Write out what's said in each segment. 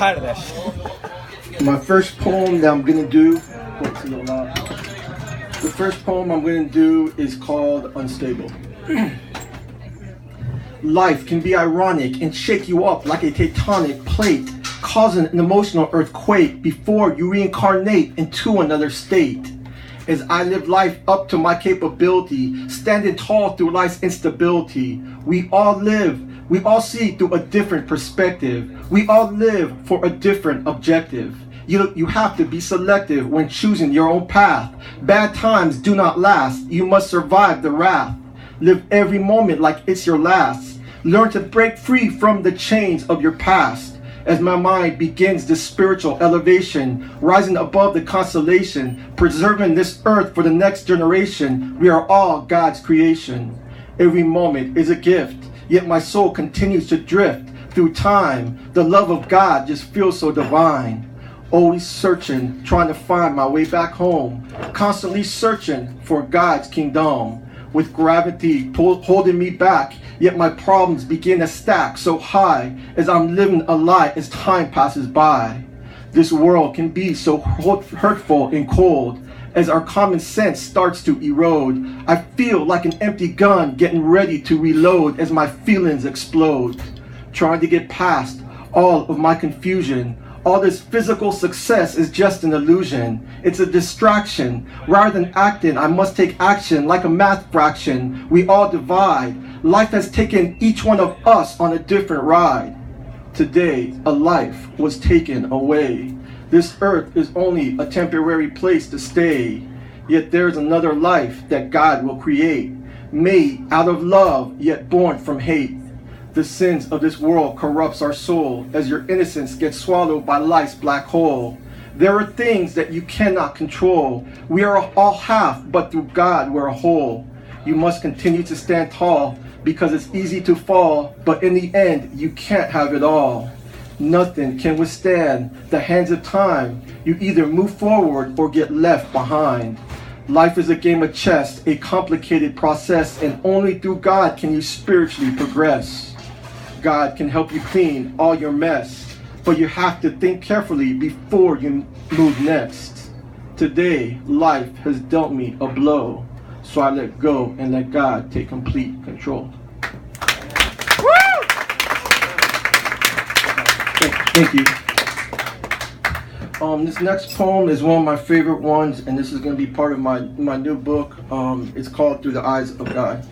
tired of that shit. My first poem that I'm gonna do, the first poem I'm gonna do is called Unstable. Life can be ironic and shake you up like a tectonic plate, causing an emotional earthquake before you reincarnate into another state. As I live life up to my capability, standing tall through life's instability, we all see through a different perspective. We all live for a different objective. You have to be selective when choosing your own path. Bad times do not last. You must survive the wrath. Live every moment like it's your last. Learn to break free from the chains of your past. As my mind begins this spiritual elevation, rising above the constellation, preserving this earth for the next generation, we are all God's creation. Every moment is a gift, yet my soul continues to drift through time. The love of God just feels so divine. Always searching, trying to find my way back home, constantly searching for God's kingdom. With gravity holding me back, yet my problems begin to stack so high as I'm living a lie as time passes by. This world can be so hurtful and cold. As our common sense starts to erode, I feel like an empty gun getting ready to reload as my feelings explode. Trying to get past all of my confusion. All this physical success is just an illusion. It's a distraction. Rather than acting, I must take action like a math fraction. We all divide. Life has taken each one of us on a different ride. Today, a life was taken away. This earth is only a temporary place to stay. Yet there's another life that God will create, made out of love, yet born from hate. The sins of this world corrupts our soul as your innocence gets swallowed by life's black hole. There are things that you cannot control. We are all half, but through God we're a whole. You must continue to stand tall because it's easy to fall, but in the end you can't have it all. Nothing can withstand the hands of time. You either move forward or get left behind. Life is a game of chess, a complicated process, and only through God can you spiritually progress. God can help you clean all your mess, but you have to think carefully before you move next. Today, life has dealt me a blow, so I let go and let God take complete control. Thank you. This next poem is one of my favorite ones, and this is going to be part of my new book. It's called Through the Eyes of God.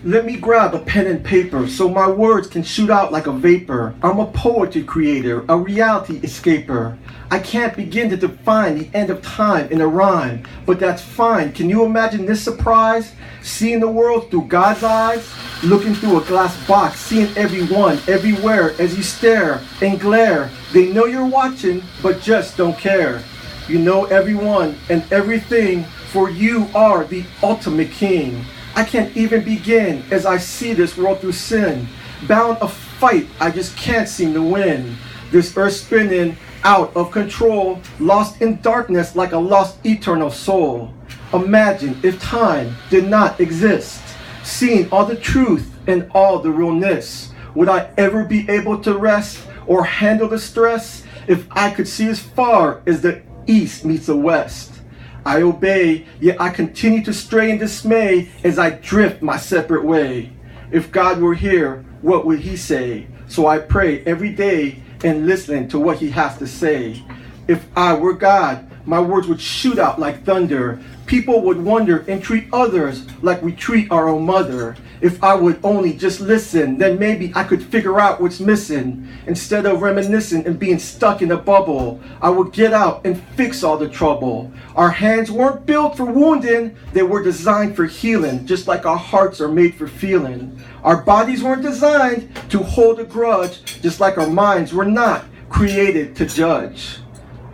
Let me grab a pen and paper so my words can shoot out like a vapor. I'm a poetry creator, a reality escaper. I can't begin to define the end of time in a rhyme, but that's fine. Can you imagine this surprise? Seeing the world through God's eyes? Looking through a glass box, seeing everyone, everywhere as you stare and glare. They know you're watching, but just don't care. You know everyone and everything, for you are the ultimate king. I can't even begin as I see this world through sin. Bound a fight I just can't seem to win. This earth spinning out of control, lost in darkness like a lost eternal soul. Imagine if time did not exist, seeing all the truth and all the realness. Would I ever be able to rest or handle the stress if I could see as far as the east meets the west? I obey, yet I continue to stray in dismay as I drift my separate way. If God were here, what would he say? So I pray every day and listen to what he has to say. If I were God, my words would shoot out like thunder. People would wonder and treat others like we treat our own mother. If I would only just listen, then maybe I could figure out what's missing. Instead of reminiscing and being stuck in a bubble, I would get out and fix all the trouble. Our hands weren't built for wounding, they were designed for healing, just like our hearts are made for feeling. Our bodies weren't designed to hold a grudge, just like our minds were not created to judge.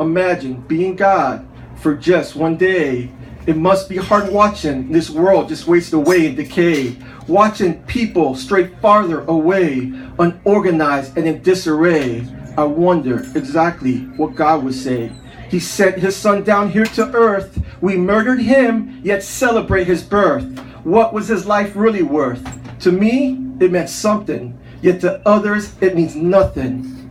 Imagine being God for just one day. It must be hard watching this world just waste away in decay. Watching people stray farther away, unorganized and in disarray. I wonder exactly what God would say. He sent his son down here to earth. We murdered him, yet celebrate his birth. What was his life really worth? To me, it meant something. Yet to others, it means nothing.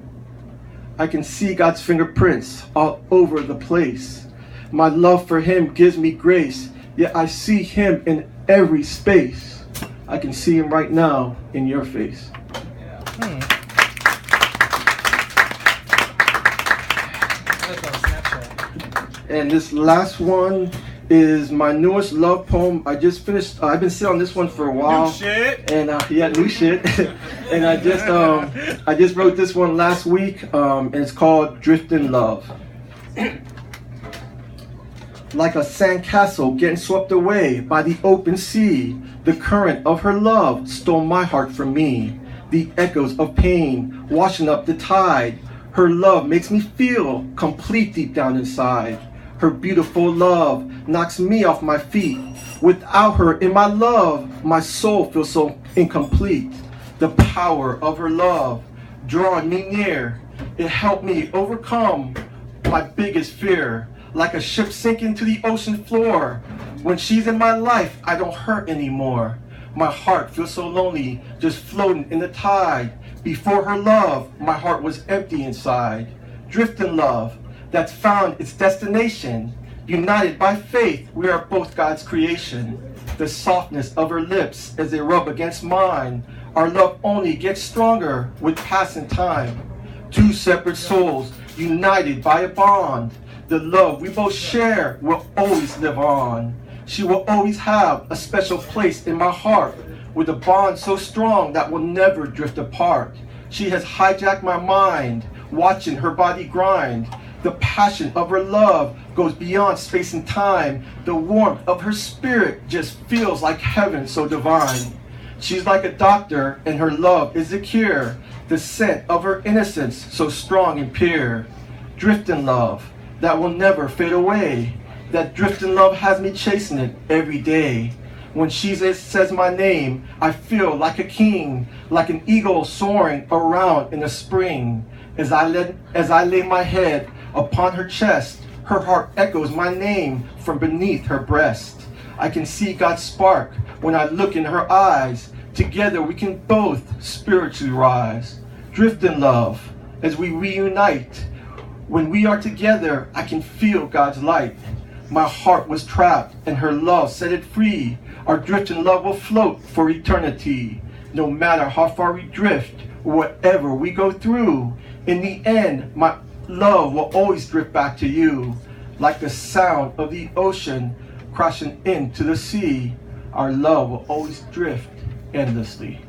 I can see God's fingerprints all over the place. My love for him gives me grace, yet I see him in every space. I can see him right now in your face. And this last one is my newest love poem. I just finished. I've been sitting on this one for a while. New shit. And yeah, new shit. And I just wrote this one last week. And it's called "Drifting Love." Like a sandcastle getting swept away by the open sea, the current of her love stole my heart from me. The echoes of pain washing up the tide. Her love makes me feel complete deep down inside. Her beautiful love knocks me off my feet. Without her in my love, my soul feels so incomplete. The power of her love drawing me near. It helped me overcome my biggest fear. Like a ship sinking to the ocean floor. When she's in my life, I don't hurt anymore. My heart feels so lonely, just floating in the tide. Before her love, my heart was empty inside. Drifting love that's found its destination. United by faith, we are both God's creation. The softness of her lips as they rub against mine. Our love only gets stronger with passing time. Two separate souls united by a bond. The love we both share will always live on. She will always have a special place in my heart, with a bond so strong that will never drift apart. She has hijacked my mind, watching her body grind. The passion of her love goes beyond space and time. The warmth of her spirit just feels like heaven so divine. She's like a doctor and her love is the cure. The scent of her innocence so strong and pure. Drifting love that will never fade away. That drifting love has me chasing it every day. When she says my name, I feel like a king, like an eagle soaring around in the spring. As I lay my head upon her chest, her heart echoes my name from beneath her breast. I can see God's spark when I look in her eyes. Together we can both spiritually rise. Drifting love as we reunite. When we are together, I can feel God's light. My heart was trapped and her love set it free. Our drifting love will float for eternity. No matter how far we drift or whatever we go through, in the end, my love will always drift back to you. Like the sound of the ocean crashing into the sea, our love will always drift endlessly.